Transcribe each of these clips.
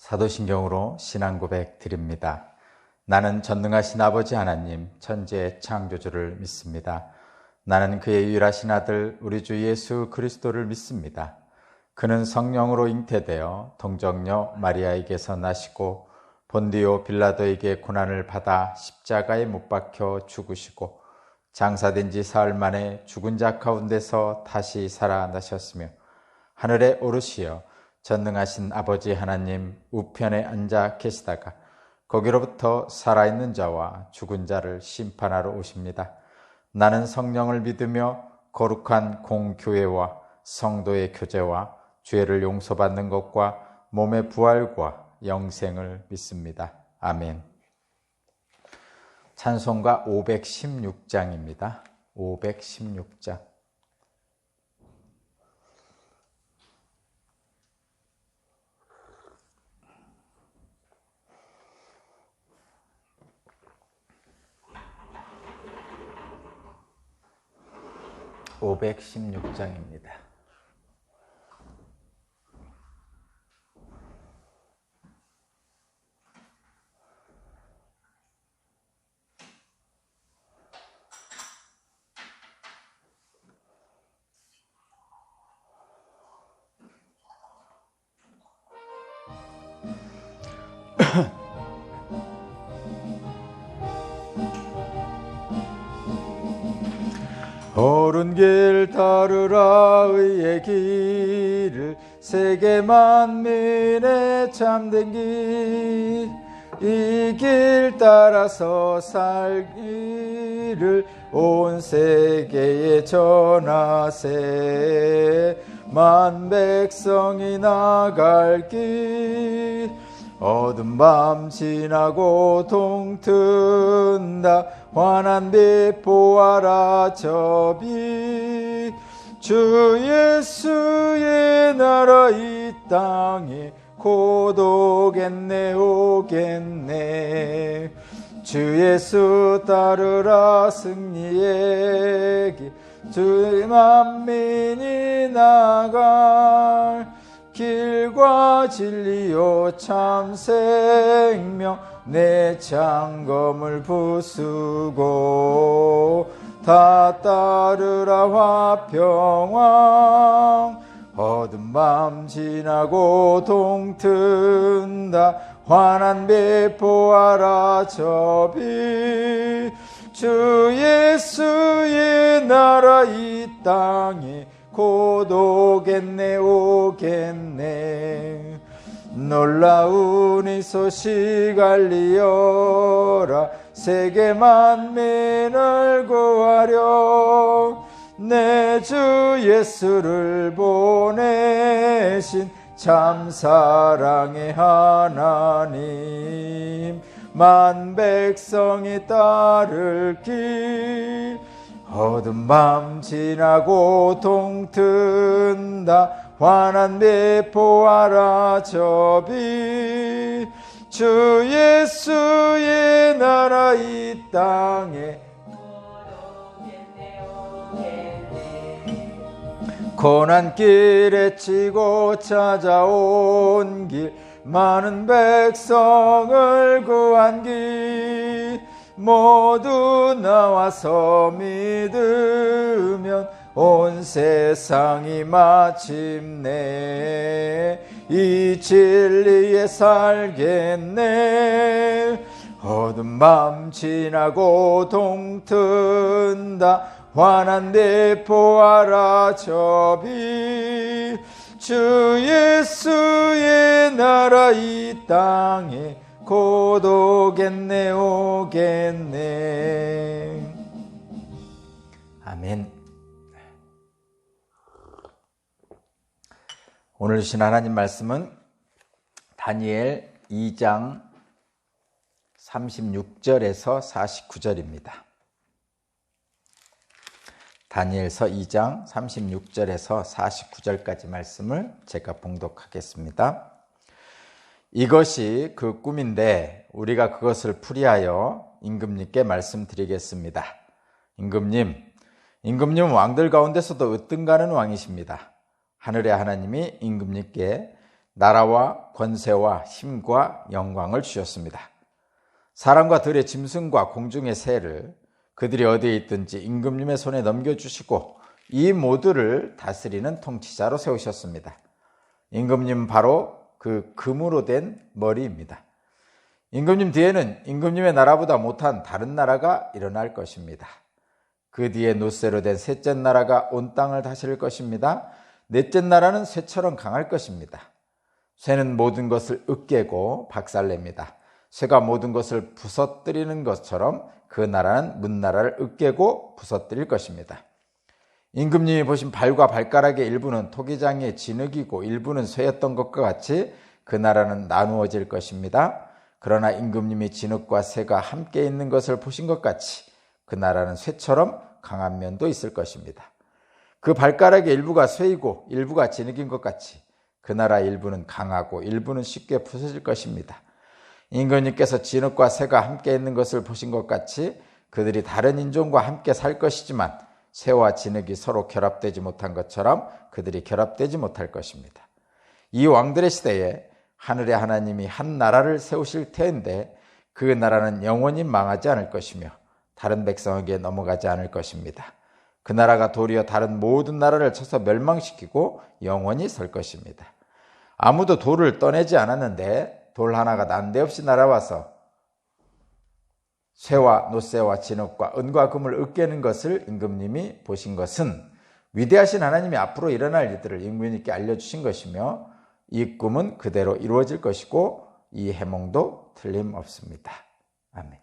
사도신경으로 신앙고백 드립니다. 나는 전능하신 아버지 하나님, 천지의 창조주를 믿습니다. 나는 그의 유일하신 아들 우리 주 예수 그리스도를 믿습니다. 그는 성령으로 잉태되어 동정녀 마리아에게서 나시고 본디오 빌라도에게 고난을 받아 십자가에 못 박혀 죽으시고 장사된 지 사흘 만에 죽은 자 가운데서 다시 살아나셨으며 하늘에 오르시어 전능하신 아버지 하나님 우편에 앉아 계시다가 거기로부터 살아있는 자와 죽은 자를 심판하러 오십니다. 나는 성령을 믿으며 거룩한 공교회와 성도의 교제와 죄를 용서받는 것과 몸의 부활과 영생을 믿습니다. 아멘. 찬송가 516장입니다. 516장. (516장입니다) 옳은 길 따르라 의의 길을 세계 만민의 참된 길 이 길 따라서 살기를 온 세계에 전하세 만 백성이 나갈 길 어두운 밤 지나고 동튼다 환한 빛 보아라 저 빛 주 예수의 나라 이 땅에 곧 오겠네 오겠네 주 예수 따르라 승리의 길 주 만민이 나갈 길과 진리요 참 생명 내 창검을 부수고 다 따르라 화평왕 어두운 밤 지나고 동튼다 환한 빛 보아라 저 빛 주 예수의 나라 이 땅에 곧 오겠네 오겠네 놀라운 이 소식 알리어라 세계 만민을 구하려 내 주 예수를 보내신 참 사랑의 하나님 만 백성이 따를 길 어두운 밤 지나고 동튼다 환한 빛 보아라 저 빛 주 예수의 나라 이 땅에 고난길에 치고 찾아온 길 많은 백성을 구한 길 모두 나와서 믿으면 온 세상이 마침내 이 진리에 살겠네 어두운 밤 지나고 동튼다 환한 빛 보아라 저 빛 주 예수의 나라 이 땅에 곧 오겠네 오겠네 아멘. 오늘 주신 하나님 말씀은 다니엘 2장 36절에서 49절입니다. 다니엘서 2장 36절에서 49절까지 말씀을 제가 봉독하겠습니다. 이것이 그 꿈인데 우리가 그것을 풀이하여 임금님께 말씀드리겠습니다. 임금님 왕들 가운데서도 으뜸가는 왕이십니다. 하늘의 하나님이 임금님께 나라와 권세와 힘과 영광을 주셨습니다. 사람과 들의 짐승과 공중의 새를 그들이 어디에 있든지 임금님의 손에 넘겨주시고 이 모두를 다스리는 통치자로 세우셨습니다. 임금님 바로 그 금으로 된 머리입니다. 임금님 뒤에는 임금님의 나라보다 못한 다른 나라가 일어날 것입니다. 그 뒤에 놋새로 된 셋째 나라가 온 땅을 다스릴 것입니다. 넷째 나라는 쇠처럼 강할 것입니다. 쇠는 모든 것을 으깨고 박살냅니다. 쇠가 모든 것을 부서뜨리는 것처럼 그 나라는 문나라를 으깨고 부서뜨릴 것입니다. 임금님이 보신 발과 발가락의 일부는 토기장의 진흙이고 일부는 쇠였던 것과 같이 그 나라는 나누어질 것입니다. 그러나 임금님이 진흙과 쇠가 함께 있는 것을 보신 것 같이 그 나라는 쇠처럼 강한 면도 있을 것입니다. 그 발가락의 일부가 쇠이고 일부가 진흙인 것 같이 그 나라 일부는 강하고 일부는 쉽게 부서질 것입니다. 임금님께서 진흙과 쇠가 함께 있는 것을 보신 것 같이 그들이 다른 인종과 함께 살 것이지만 쇠와 진흙이 서로 결합되지 못한 것처럼 그들이 결합되지 못할 것입니다. 이 왕들의 시대에 하늘의 하나님이 한 나라를 세우실 텐데 그 나라는 영원히 망하지 않을 것이며 다른 백성에게 넘어가지 않을 것입니다. 그 나라가 도리어 다른 모든 나라를 쳐서 멸망시키고 영원히 설 것입니다. 아무도 돌을 떠내지 않았는데 돌 하나가 난데없이 날아와서 쇠와 놋새와 진흙과 은과 금을 으깨는 것을 임금님이 보신 것은 위대하신 하나님이 앞으로 일어날 일들을 임금님께 알려주신 것이며 이 꿈은 그대로 이루어질 것이고 이 해몽도 틀림없습니다. 아멘.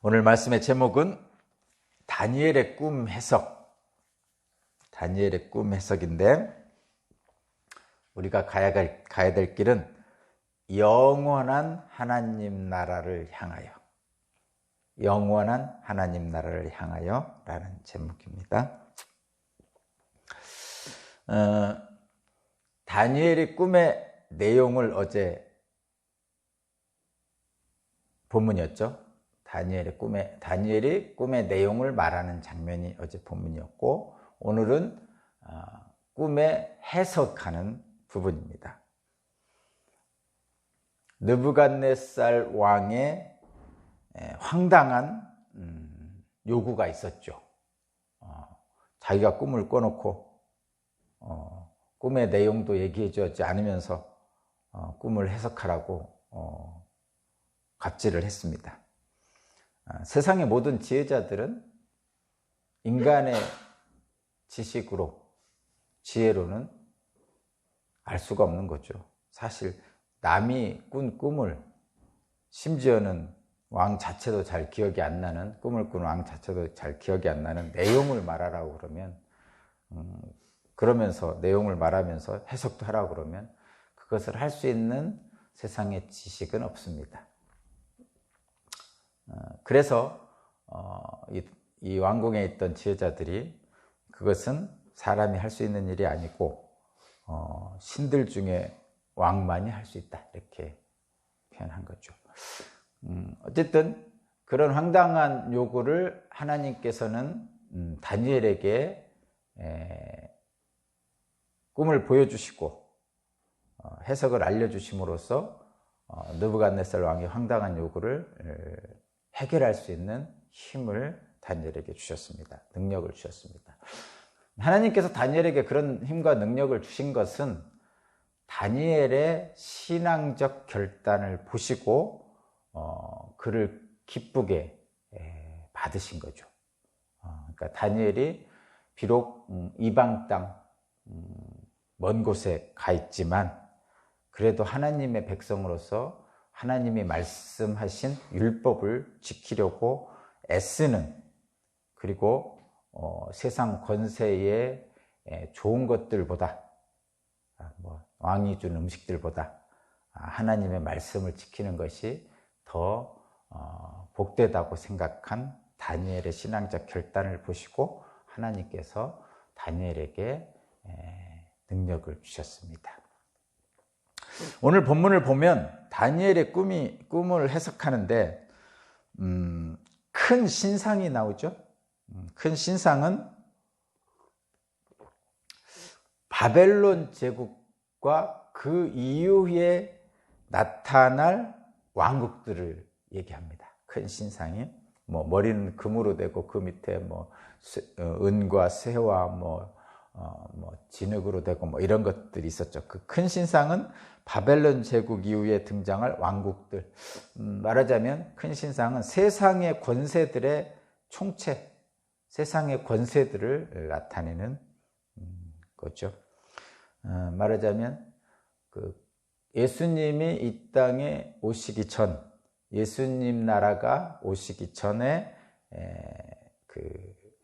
오늘 말씀의 제목은 다니엘의 꿈 해석. 다니엘의 꿈 해석인데 우리가 가야 될 길은 영원한 하나님 나라를 향하여, 영원한 하나님 나라를 향하여 라는 제목입니다. 다니엘의 꿈의 내용을 어제 본문이었죠. 다니엘이 꿈의 내용을 말하는 장면이 어제 본문이었고 오늘은 꿈의 해석하는 부분입니다. 느부갓네살 왕의 황당한 요구가 있었죠. 자기가 꿈을 꿔놓고 꿈의 내용도 얘기해 주지 않으면서 꿈을 해석하라고 갑질을 했습니다. 세상의 모든 지혜자들은 인간의 지식으로, 지혜로는 알 수가 없는 거죠. 사실 남이 꾼 꿈을, 심지어는 왕 자체도 잘 기억이 안 나는, 꿈을 꾼 왕 자체도 잘 기억이 안 나는 내용을 말하라고 그러면, 그러면서 내용을 말하면서 해석도 하라고 그러면 그것을 할 수 있는 세상의 지식은 없습니다. 그래서 이 왕궁에 있던 지혜자들이 그것은 사람이 할 수 있는 일이 아니고 신들 중에 왕만이 할 수 있다 이렇게 표현한 거죠. 어쨌든 그런 황당한 요구를 하나님께서는 다니엘에게 꿈을 보여주시고 해석을 알려주심으로써 느부갓네살 왕의 황당한 요구를 해결할 수 있는 힘을 다니엘에게 주셨습니다. 능력을 주셨습니다. 하나님께서 다니엘에게 그런 힘과 능력을 주신 것은 다니엘의 신앙적 결단을 보시고 그를 기쁘게 받으신 거죠. 그러니까 다니엘이 비록 이방 땅 먼 곳에 가 있지만 그래도 하나님의 백성으로서 하나님이 말씀하신 율법을 지키려고 애쓰는, 그리고 세상 권세의 좋은 것들보다, 왕이 준 음식들보다 하나님의 말씀을 지키는 것이 더 복되다고 생각한 다니엘의 신앙적 결단을 보시고 하나님께서 다니엘에게 능력을 주셨습니다. 오늘 본문을 보면 다니엘의 꿈을 해석하는데 큰 신상이 나오죠. 큰 신상은 바벨론 제국과 그 이후에 나타날 왕국들을 얘기합니다. 큰 신상이 머리는 금으로 되고 그 밑에 은과 쇠와 진흙으로 되고 이런 것들이 있었죠. 그 큰 신상은 바벨론 제국 이후에 등장할 왕국들. 말하자면 큰 신상은 세상의 권세들의 총체, 세상의 권세들을 나타내는 거죠. 말하자면 예수님이 이 땅에 오시기 전, 예수님 나라가 오시기 전에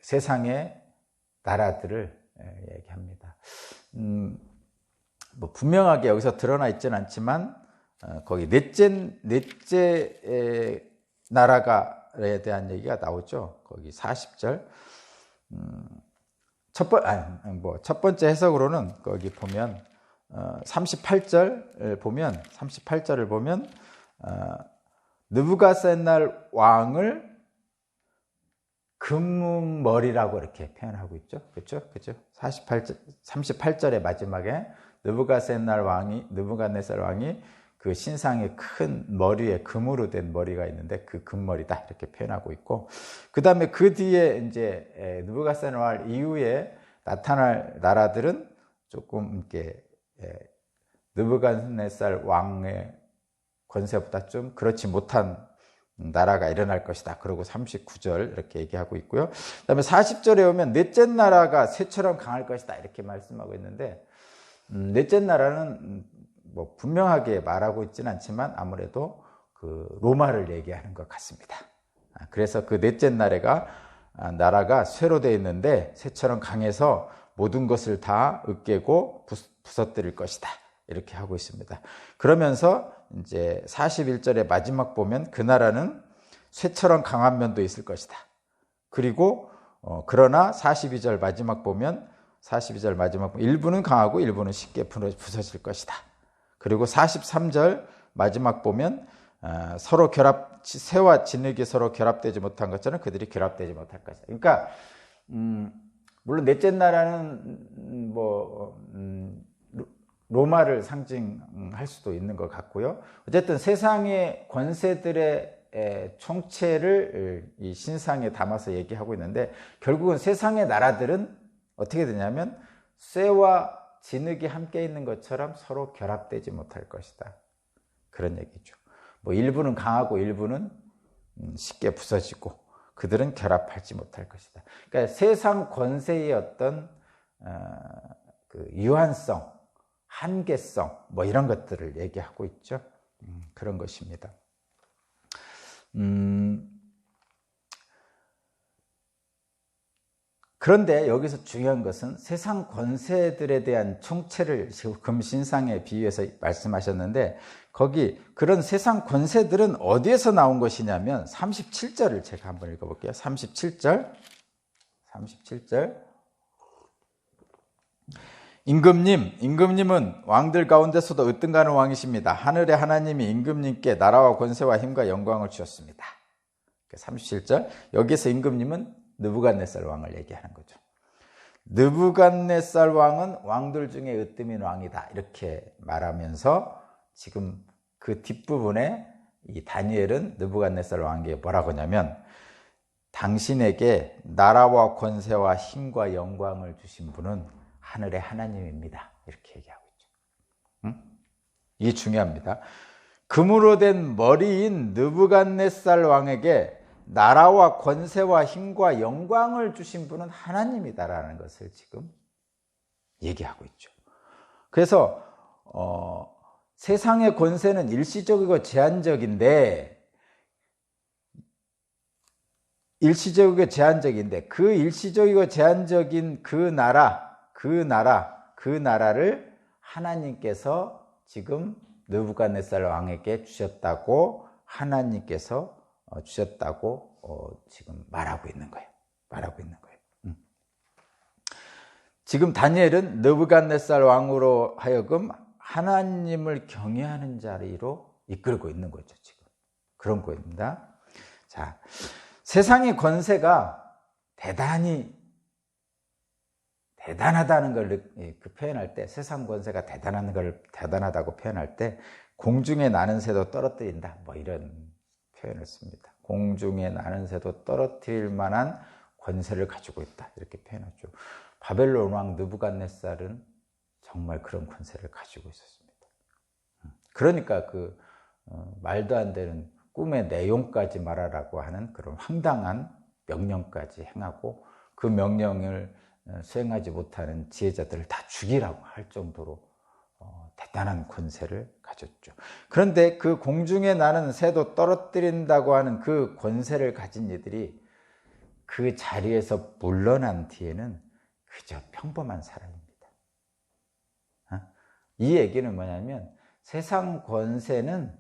세상의 나라들을 얘기합니다. 분명하게 여기서 드러나 있지는 않지만 거기 넷째 나라가에 대한 얘기가 나오죠. 거기 40절. 첫 번째 해석으로는 거기 보면 38절을 보면 느부갓네살 왕을 금머리라고 이렇게 표현하고 있죠. 그렇죠? 38절의 마지막에 느부갓네살 왕이 그 신상의 큰 머리에 금으로 된 머리가 있는데 그 금머리다 이렇게 표현하고 있고, 그 다음에 그 뒤에 이제 느부갓네살 왕 이후에 나타날 나라들은 조금 이렇게 느부갓네살 왕의 권세보다 좀 그렇지 못한 나라가 일어날 것이다. 그리고 39절 이렇게 얘기하고 있고요. 그 다음에 40절에 오면 넷째 나라가 쇠처럼 강할 것이다 이렇게 말씀하고 있는데, 넷째 나라는 분명하게 말하고 있지는 않지만 아무래도 그 로마를 얘기하는 것 같습니다. 그래서 그 넷째 나라가 쇠로 되어 있는데 쇠처럼 강해서 모든 것을 다 으깨고 부서뜨릴 것이다 이렇게 하고 있습니다. 그러면서 이제 41절의 마지막 보면 그 나라는 쇠처럼 강한 면도 있을 것이다. 그리고 그러나 42절 마지막 보면 일부는 강하고 일부는 쉽게 부서질 것이다. 그리고 43절 마지막 보면 쇠와 진흙이 서로 결합되지 못한 것처럼 그들이 결합되지 못할 것이다. 그러니까 물론 넷째 나라는 로마를 상징할 수도 있는 것 같고요. 어쨌든 세상의 권세들의 총체를 이 신상에 담아서 얘기하고 있는데, 결국은 세상의 나라들은 어떻게 되냐면 쇠와 진흙이 함께 있는 것처럼 서로 결합되지 못할 것이다. 그런 얘기죠. 일부는 강하고 일부는 쉽게 부서지고 그들은 결합하지 못할 것이다. 그러니까 세상 권세의 어떤 그 유한성, 한계성 이런 것들을 얘기하고 있죠. 그런 것입니다. 그런데 여기서 중요한 것은 세상 권세들에 대한 총체를 금신상에 비유해서 말씀하셨는데, 거기 그런 세상 권세들은 어디에서 나온 것이냐면 37절을 제가 한번 읽어볼게요. 37절. 임금님은 왕들 가운데서도 으뜸가는 왕이십니다. 하늘의 하나님이 임금님께 나라와 권세와 힘과 영광을 주셨습니다. 37절. 여기서 임금님은 느부갓네살 왕을 얘기하는 거죠. 느부갓네살 왕은 왕들 중에 으뜸인 왕이다 이렇게 말하면서 지금 그 뒷부분에 이 다니엘은 느부갓네살 왕에게 뭐라고 하냐면, 당신에게 나라와 권세와 힘과 영광을 주신 분은 하늘의 하나님입니다 이렇게 얘기하고 있죠. 이게 중요합니다. 금으로 된 머리인 느부갓네살 왕에게 나라와 권세와 힘과 영광을 주신 분은 하나님이다라는 것을 지금 얘기하고 있죠. 그래서 세상의 권세는 일시적이고 제한적인데 그 일시적이고 제한적인 그 나라를 하나님께서 지금 느부갓네살 왕에게 주셨다고, 하나님께서 주셨다고 지금 말하고 있는 거예요. 지금 다니엘은 느부갓네살 왕으로 하여금 하나님을 경외하는 자리로 이끌고 있는 거죠. 지금 그런 거입니다. 자, 세상의 권세가 대단히 대단하다는 걸 표현할 때, 세상 권세가 대단한 걸 대단하다고 표현할 때 공중에 나는 새도 떨어뜨린다, 뭐 이런 표현을 씁니다. 공중에 나는 새도 떨어뜨릴 만한 권세를 가지고 있다, 이렇게 표현하죠. 바벨론 왕 느부갓네살은 정말 그런 권세를 가지고 있었습니다. 그러니까 말도 안 되는 꿈의 내용까지 말하라고 하는 그런 황당한 명령까지 행하고, 그 명령을 수행하지 못하는 지혜자들을 다 죽이라고 할 정도로 대단한 권세를 가졌죠. 그런데 그 공중에 나는 새도 떨어뜨린다고 하는 그 권세를 가진 이들이 그 자리에서 물러난 뒤에는 그저 평범한 사람입니다. 이 얘기는 뭐냐면 세상 권세는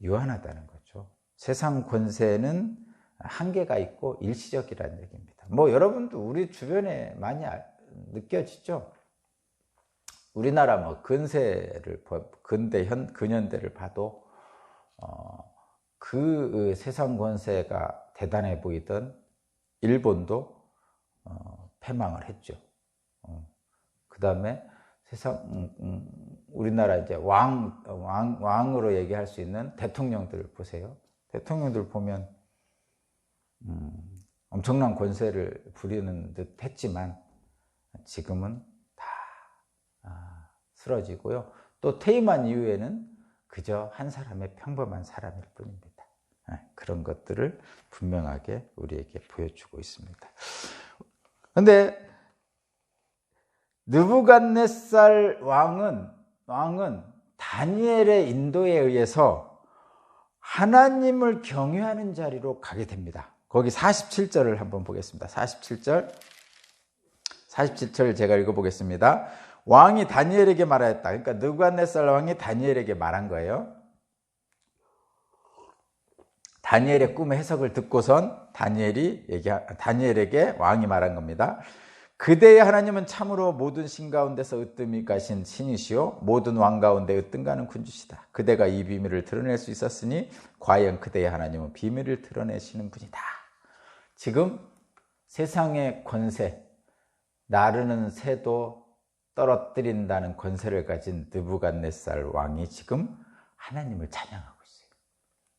유한하다는 거죠. 세상 권세는 한계가 있고 일시적이라는 얘기입니다. 뭐 여러분도 우리 주변에 많이 느껴지죠? 우리나라 뭐 근현대를 봐도 그 세상 권세가 대단해 보이던 일본도 패망을 했죠. 그 다음에 우리나라 이제 왕으로 얘기할 수 있는 대통령들을 보세요. 대통령들 보면 엄청난 권세를 부리는 듯 했지만 지금은 다 쓰러지고요. 또 퇴임한 이후에는 그저 한 사람의 평범한 사람일 뿐입니다. 그런 것들을 분명하게 우리에게 보여주고 있습니다. 그런데 느부갓네살 왕은 다니엘의 인도에 의해서 하나님을 경외하는 자리로 가게 됩니다. 거기 47절을 한번 보겠습니다. 47절 제가 읽어보겠습니다. 왕이 다니엘에게 말하였다. 그러니까 느부갓네살 왕이 다니엘에게 말한 거예요. 다니엘의 꿈의 해석을 듣고선 다니엘에게 왕이 말한 겁니다. 그대의 하나님은 참으로 모든 신 가운데서 으뜸이 가신 신이시요 모든 왕 가운데 으뜸 가는 군주시다. 그대가 이 비밀을 드러낼 수 있었으니 과연 그대의 하나님은 비밀을 드러내시는 분이다. 지금 세상의 권세, 나르는 새도 떨어뜨린다는 권세를 가진 느부갓네살 왕이 지금 하나님을 찬양하고 있어요.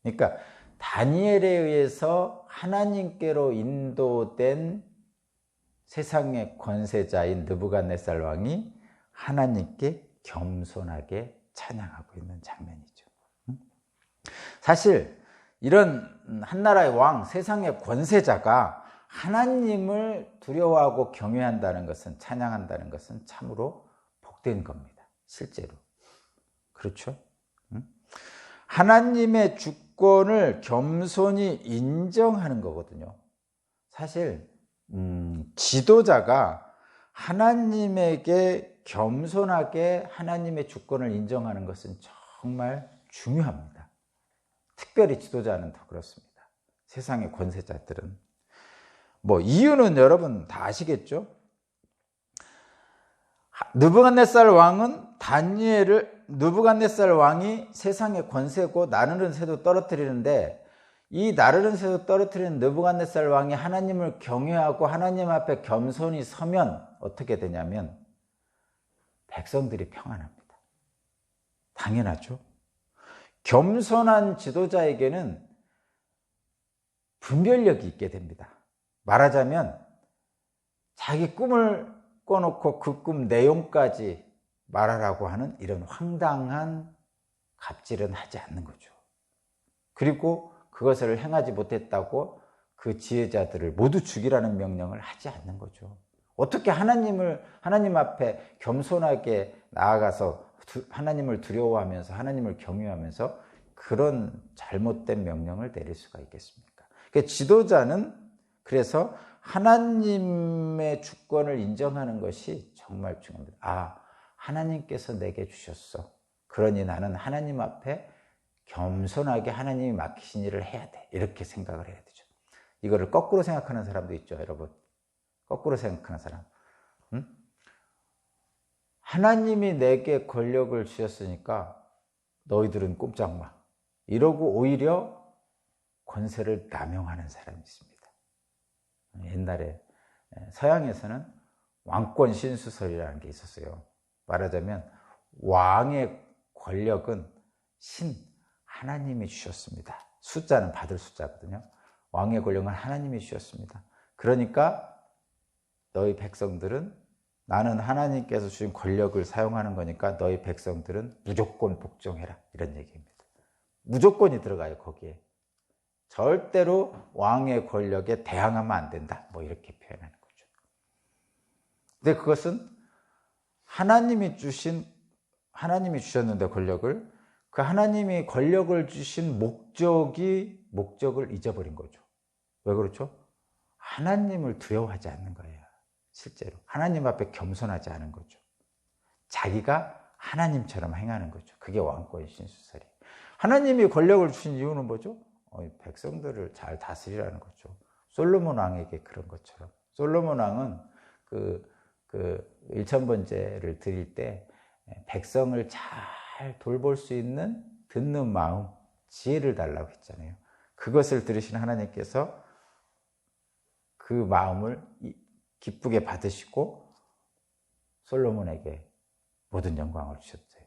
그러니까 다니엘에 의해서 하나님께로 인도된 세상의 권세자인 느부갓네살 왕이 하나님께 겸손하게 찬양하고 있는 장면이죠. 사실 이런 한나라의 왕, 세상의 권세자가 하나님을 두려워하고 경외한다는 것은, 찬양한다는 것은 참으로 복된 겁니다. 실제로. 그렇죠? 하나님의 주권을 겸손히 인정하는 거거든요. 사실 지도자가 하나님에게 겸손하게 하나님의 주권을 인정하는 것은 정말 중요합니다. 특별히 지도자는 더 그렇습니다. 세상의 권세자들은. 뭐 이유는 여러분 다 아시겠죠? 느부갓네살 왕이 세상의 권세고 나르는 새도 떨어뜨리는데, 이 나르는 새도 떨어뜨리는 느부갓네살 왕이 하나님을 경외하고 하나님 앞에 겸손히 서면 어떻게 되냐면 백성들이 평안합니다. 당연하죠. 겸손한 지도자에게는 분별력이 있게 됩니다. 말하자면 자기 꿈을 꿔놓고 그 꿈 내용까지 말하라고 하는 이런 황당한 갑질은 하지 않는 거죠. 그리고 그것을 행하지 못했다고 그 지혜자들을 모두 죽이라는 명령을 하지 않는 거죠. 어떻게 하나님 앞에 겸손하게 나아가서 하나님을 두려워하면서 하나님을 경외하면서 그런 잘못된 명령을 내릴 수가 있겠습니까? 그러니까 지도자는 그래서 하나님의 주권을 인정하는 것이 정말 중요합니다. 하나님께서 내게 주셨어. 그러니 나는 하나님 앞에 겸손하게 하나님이 맡기신 일을 해야 돼. 이렇게 생각을 해야 되죠. 이거를 거꾸로 생각하는 사람도 있죠, 여러분. 거꾸로 생각하는 사람. 하나님이 내게 권력을 주셨으니까 너희들은 꼼짝 마. 이러고 오히려 권세를 남용하는 사람이 있습니다. 옛날에 서양에서는 왕권 신수설이라는 게 있었어요. 말하자면 왕의 권력은 하나님이 주셨습니다. 숫자는 받을 숫자거든요. 왕의 권력은 하나님이 주셨습니다. 그러니까 너희 백성들은, 나는 하나님께서 주신 권력을 사용하는 거니까 너희 백성들은 무조건 복종해라, 이런 얘기입니다. 무조건이 들어가요, 거기에. 절대로 왕의 권력에 대항하면 안 된다, 뭐 이렇게 표현하는 거죠. 근데 그것은 하나님이 주셨는데 권력을, 그 하나님이 권력을 주신 목적을 잊어버린 거죠. 왜 그렇죠? 하나님을 두려워하지 않는 거예요. 실제로 하나님 앞에 겸손하지 않은 거죠. 자기가 하나님처럼 행하는 거죠. 그게 왕권 신수설이에요. 하나님이 권력을 주신 이유는 뭐죠? 백성들을 잘 다스리라는 거죠. 솔로몬 왕에게 그런 것처럼. 솔로몬 왕은 그 일천번제를 드릴 때 백성을 잘 돌볼 수 있는 듣는 마음, 지혜를 달라고 했잖아요. 그것을 들으신 하나님께서 그 마음을 기쁘게 받으시고 솔로몬에게 모든 영광을 주셨어요.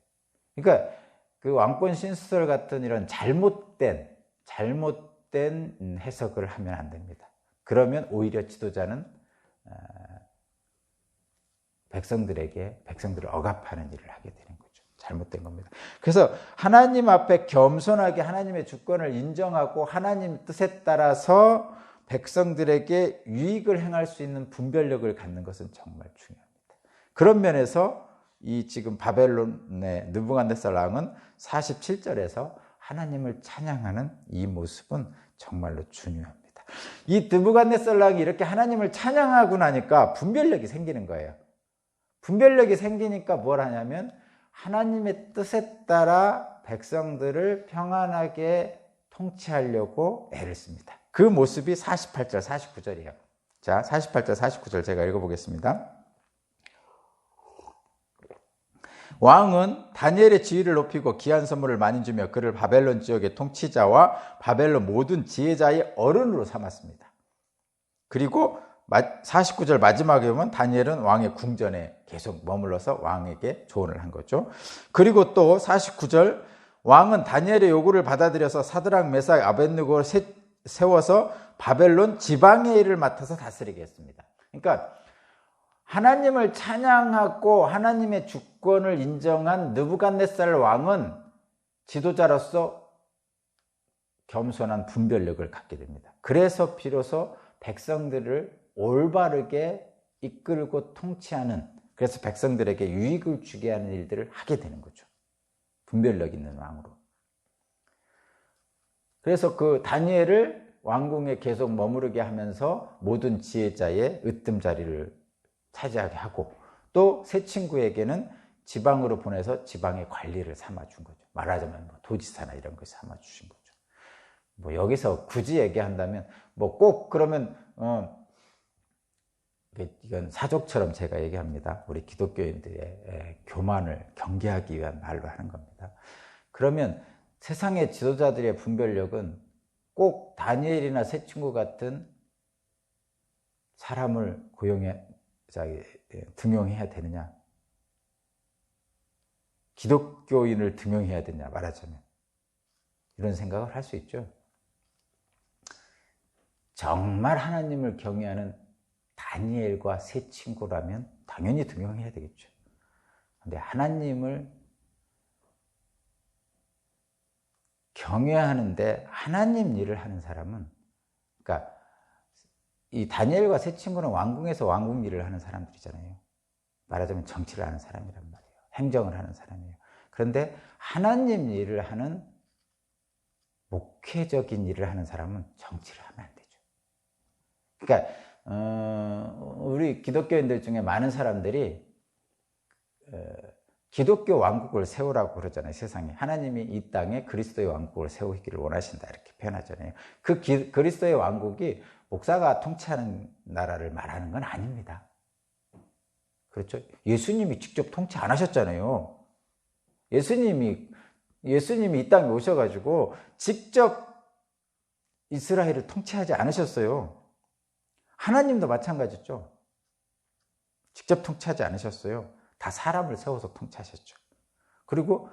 그러니까 그 왕권 신수설 같은 이런 잘못된 해석을 하면 안 됩니다. 그러면 오히려 지도자는 백성들을 억압하는 일을 하게 되는 거죠. 잘못된 겁니다. 그래서 하나님 앞에 겸손하게 하나님의 주권을 인정하고 하나님 뜻에 따라서 백성들에게 유익을 행할 수 있는 분별력을 갖는 것은 정말 중요합니다. 그런 면에서 이 지금 바벨론의 느부갓네살 왕은 47절에서 하나님을 찬양하는 이 모습은 정말로 중요합니다. 이 느부갓네살 왕이 이렇게 하나님을 찬양하고 나니까 분별력이 생기는 거예요. 분별력이 생기니까 뭘 하냐면 하나님의 뜻에 따라 백성들을 평안하게 통치하려고 애를 씁니다. 그 모습이 48절, 49절이에요. 자, 48절, 49절 제가 읽어보겠습니다. 왕은 다니엘의 지위를 높이고 귀한 선물을 많이 주며 그를 바벨론 지역의 통치자와 바벨론 모든 지혜자의 어른으로 삼았습니다. 그리고 49절 마지막에 보면 다니엘은 왕의 궁전에 계속 머물러서 왕에게 조언을 한 거죠. 그리고 또 49절 왕은 다니엘의 요구를 받아들여서 사드락, 메삭, 아벳느고를 세워서 바벨론 지방의 일을 맡아서 다스리게 했습니다. 그러니까 하나님을 찬양하고 하나님의 주권을 인정한 느부갓네살 왕은 지도자로서 겸손한 분별력을 갖게 됩니다. 그래서 비로소 백성들을 올바르게 이끌고 통치하는, 그래서 백성들에게 유익을 주게 하는 일들을 하게 되는 거죠. 분별력 있는 왕으로. 그래서 그 다니엘을 왕궁에 계속 머무르게 하면서 모든 지혜자의 으뜸자리를 차지하게 하고, 또 새 친구에게는 지방으로 보내서 지방의 관리를 삼아준 거죠. 말하자면 뭐 도지사나 이런 걸 삼아주신 거죠. 뭐 여기서 굳이 얘기한다면 뭐 꼭 그러면 이건 사족처럼 제가 얘기합니다. 우리 기독교인들의 교만을 경계하기 위한 말로 하는 겁니다. 그러면 세상의 지도자들의 분별력은 꼭 다니엘이나 새 친구 같은 사람을 등용해야 되느냐? 기독교인을 등용해야 되느냐? 말하자면 이런 생각을 할 수 있죠. 정말 하나님을 경외하는 다니엘과 새 친구라면 당연히 등용해야 되겠죠. 근데 하나님을 경외하는데 하나님 일을 하는 사람은, 그러니까 이 다니엘과 새 친구는 왕궁에서 왕궁 일을 하는 사람들이잖아요. 말하자면 정치를 하는 사람이란 말이에요. 행정을 하는 사람이에요. 그런데 하나님 일을 하는 목회적인 일을 하는 사람은 정치를 하면 안 되죠. 그러니까 우리 기독교인들 중에 많은 사람들이 기독교 왕국을 세우라고 그러잖아요. 세상에 하나님이 이 땅에 그리스도의 왕국을 세우기를 원하신다 이렇게 표현하잖아요. 그 그리스도의 왕국이 목사가 통치하는 나라를 말하는 건 아닙니다. 그렇죠? 예수님이 직접 통치 안 하셨잖아요. 예수님이 이 땅에 오셔가지고 직접 이스라엘을 통치하지 않으셨어요. 하나님도 마찬가지죠. 직접 통치하지 않으셨어요. 다 사람을 세워서 통치하셨죠. 그리고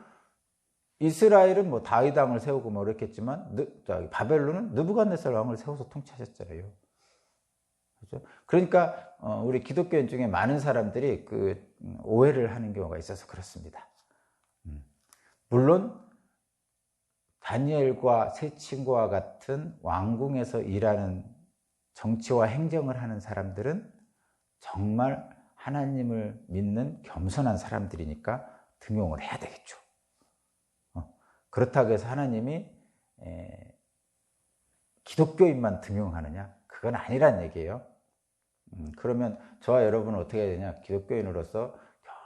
이스라엘은 뭐 다윗 왕을 세우고 뭐 그랬겠지만 바벨론은 느부갓네살 왕을 세워서 통치하셨잖아요. 그렇죠? 그러니까 우리 기독교인 중에 많은 사람들이 그 오해를 하는 경우가 있어서 그렇습니다. 물론 다니엘과 세 친구와 같은 왕궁에서 일하는 정치와 행정을 하는 사람들은 정말 하나님을 믿는 겸손한 사람들이니까 등용을 해야 되겠죠. 그렇다고 해서 하나님이 기독교인만 등용하느냐? 그건 아니란 얘기예요. 그러면 저와 여러분은 어떻게 해야 되냐? 기독교인으로서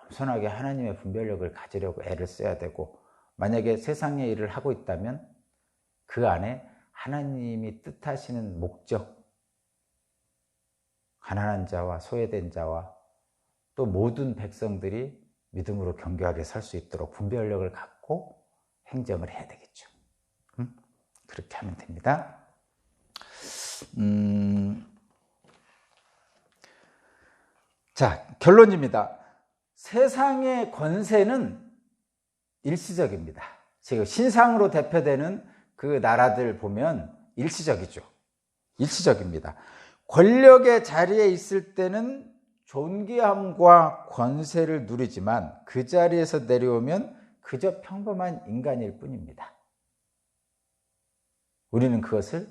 겸손하게 하나님의 분별력을 가지려고 애를 써야 되고, 만약에 세상의 일을 하고 있다면 그 안에 하나님이 뜻하시는 목적, 가난한 자와 소외된 자와 또 모든 백성들이 믿음으로 경계하게 살 수 있도록 분별력을 갖고 행정을 해야 되겠죠. 그렇게 하면 됩니다. 자, 결론입니다. 세상의 권세는 일시적입니다. 지금 신상으로 대표되는 그 나라들 보면 일시적이죠. 일시적입니다. 권력의 자리에 있을 때는 존귀함과 권세를 누리지만 그 자리에서 내려오면 그저 평범한 인간일 뿐입니다. 우리는 그것을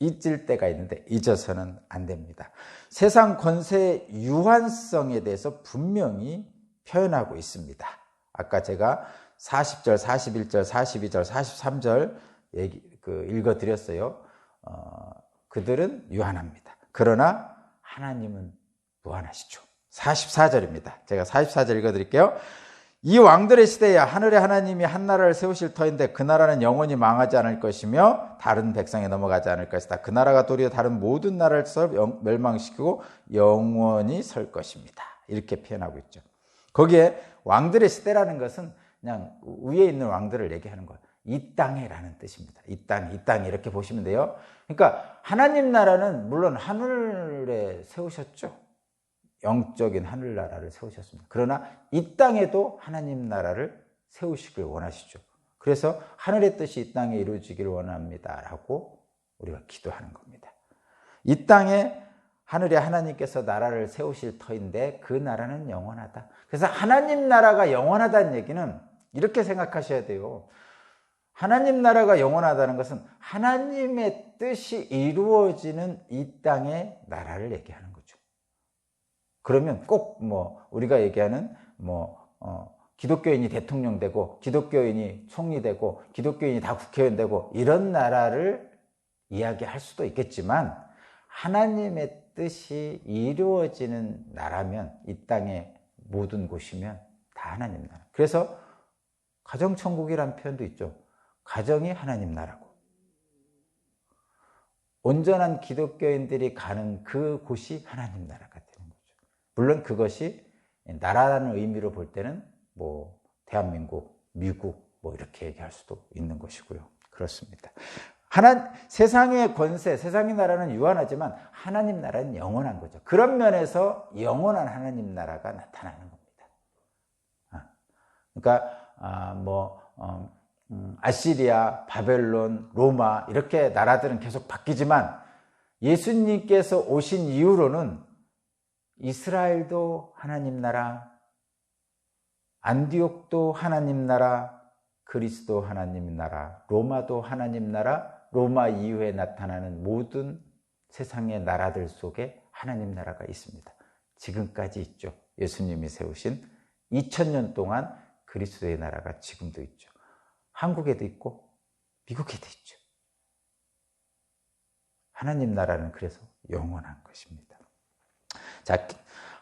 잊을 때가 있는데 잊어서는 안 됩니다. 세상 권세의 유한성에 대해서 분명히 표현하고 있습니다. 아까 제가 40절, 41절, 42절, 43절 읽어드렸어요. 그들은 유한합니다. 그러나 하나님은 무한하시죠. 44절입니다. 제가 44절 읽어드릴게요. 이 왕들의 시대에 하늘의 하나님이 한 나라를 세우실 터인데 그 나라는 영원히 망하지 않을 것이며 다른 백성에 넘어가지 않을 것이다. 그 나라가 도리어 다른 모든 나라를 멸망시키고 영원히 설 것입니다. 이렇게 표현하고 있죠. 거기에 왕들의 시대라는 것은 그냥 위에 있는 왕들을 얘기하는 거예요. 이 땅에라는 뜻입니다. 이 땅에 이렇게 보시면 돼요. 그러니까 하나님 나라는 물론 하늘에 세우셨죠. 영적인 하늘나라를 세우셨습니다. 그러나 이 땅에도 하나님 나라를 세우시길 원하시죠. 그래서 하늘의 뜻이 이 땅에 이루어지기를 원합니다 라고 우리가 기도하는 겁니다. 이 땅에 하늘에 하나님께서 나라를 세우실 터인데 그 나라는 영원하다. 그래서 하나님 나라가 영원하다는 얘기는 이렇게 생각하셔야 돼요. 하나님 나라가 영원하다는 것은 하나님의 뜻이 이루어지는 이 땅의 나라를 얘기하는 거죠. 그러면 꼭 우리가 얘기하는 기독교인이 대통령 되고 기독교인이 총리 되고 기독교인이 다 국회의원 되고 이런 나라를 이야기할 수도 있겠지만 하나님의 뜻이 이루어지는 나라면 이 땅의 모든 곳이면 다 하나님 나라. 그래서 가정천국이라는 표현도 있죠. 가정이 하나님 나라고 온전한 기독교인들이 가는 그 곳이 하나님 나라가 되는 거죠. 물론 그것이 나라라는 의미로 볼 때는 대한민국, 미국 이렇게 얘기할 수도 있는 것이고요. 그렇습니다. 세상의 권세, 세상의 나라는 유한하지만 하나님 나라는 영원한 거죠. 그런 면에서 영원한 하나님 나라가 나타나는 겁니다. 그러니까 아시리아, 바벨론, 로마 이렇게 나라들은 계속 바뀌지만 예수님께서 오신 이후로는 이스라엘도 하나님 나라, 안디옥도 하나님 나라, 그리스도 하나님 나라, 로마도 하나님 나라, 로마 이후에 나타나는 모든 세상의 나라들 속에 하나님 나라가 있습니다. 지금까지 있죠. 예수님이 세우신 2000년 동안 그리스도의 나라가 지금도 있죠. 한국에도 있고 미국에도 있죠. 하나님 나라는 그래서 영원한 것입니다. 자,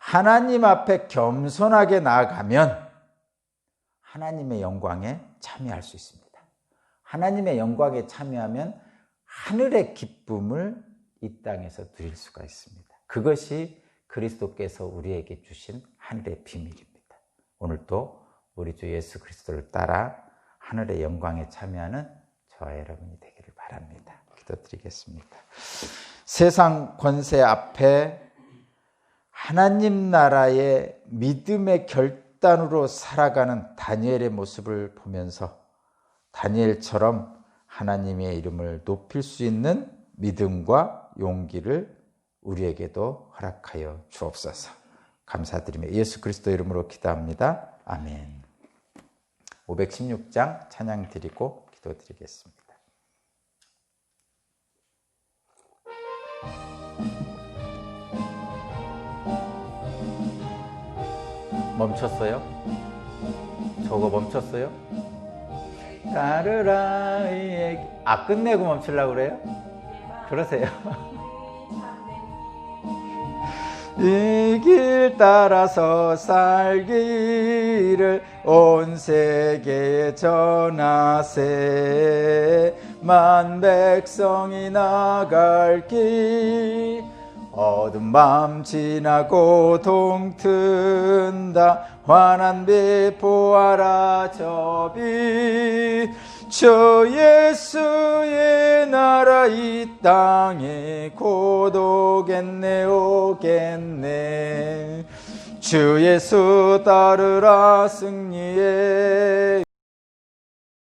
하나님 앞에 겸손하게 나아가면 하나님의 영광에 참여할 수 있습니다. 하나님의 영광에 참여하면 하늘의 기쁨을 이 땅에서 누릴 수가 있습니다. 그것이 그리스도께서 우리에게 주신 하늘의 비밀입니다. 오늘도 우리 주 예수 그리스도를 따라 하늘의 영광에 참여하는 저와 여러분이 되기를 바랍니다. 기도드리겠습니다. 세상 권세 앞에 하나님 나라의 믿음의 결단으로 살아가는 다니엘의 모습을 보면서 다니엘처럼 하나님의 이름을 높일 수 있는 믿음과 용기를 우리에게도 허락하여 주옵소서. 감사드리며 예수 그리스도 이름으로 기도합니다. 아멘. 516장 찬양 드리고 기도드리겠습니다. 멈췄어요? 저거 멈췄어요? 따르라 끝내고 멈추려고 그래요? 그러세요. 이 길 따라서 살기를 온 세계에 전하세. 만 백성이 나갈 길 어두운 밤 지나고 동튼다. 환한 빛 보아라 저 빛. 주 예수의 나라 이 땅에 곧 오겠네 오겠네. 주 예수 따르라 승리의